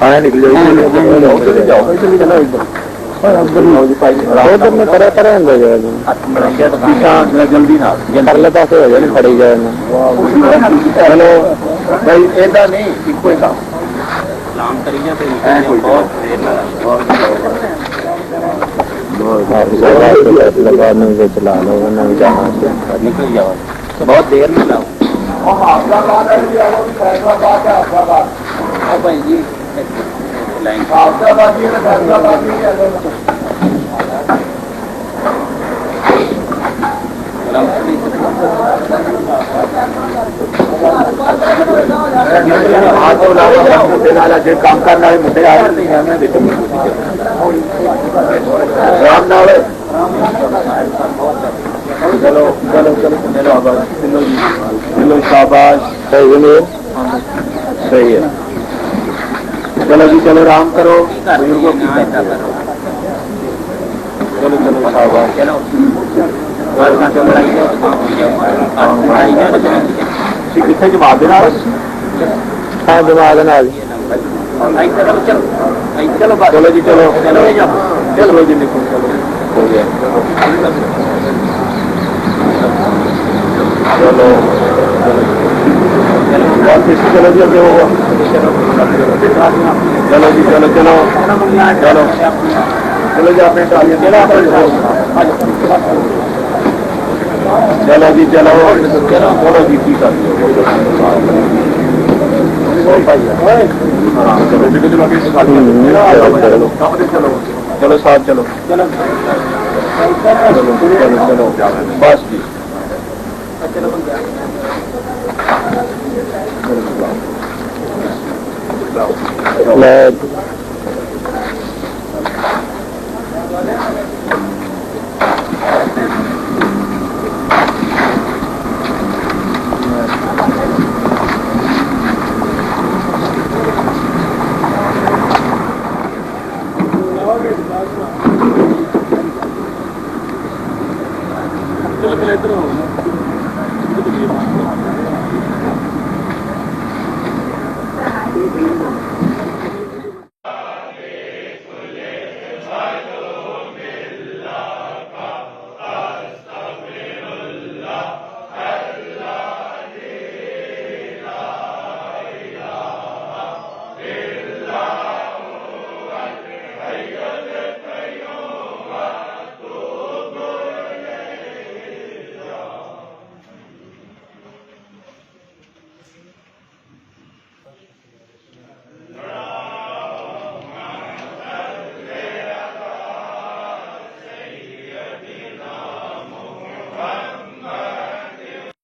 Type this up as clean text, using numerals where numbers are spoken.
आया निकल जाओ जल्दी ना परले पासे हो जाए खड़ी जाए चलो भाई ऐसा नहीं इको ही काम चला लो निकल जाओ बहुत देर में लाओ काम करना है मुझे राम नाल चलो चलो चलो चलो शाबाश सही है सही है चलो जी चलो राम करो बुजुर्गों की चलो चलो शाबाश चलो कितने जमात देना हाँ जमात देना चलो चलो जी चलो चलो जी निकलो चलो हो गया चलो चलो जी अगे होगा चलो जी चलो चलो चलो चलो जी आपने चलो जी चलो बोलो जी की कर चलो साहब चलो चलो चलो बस जी चलो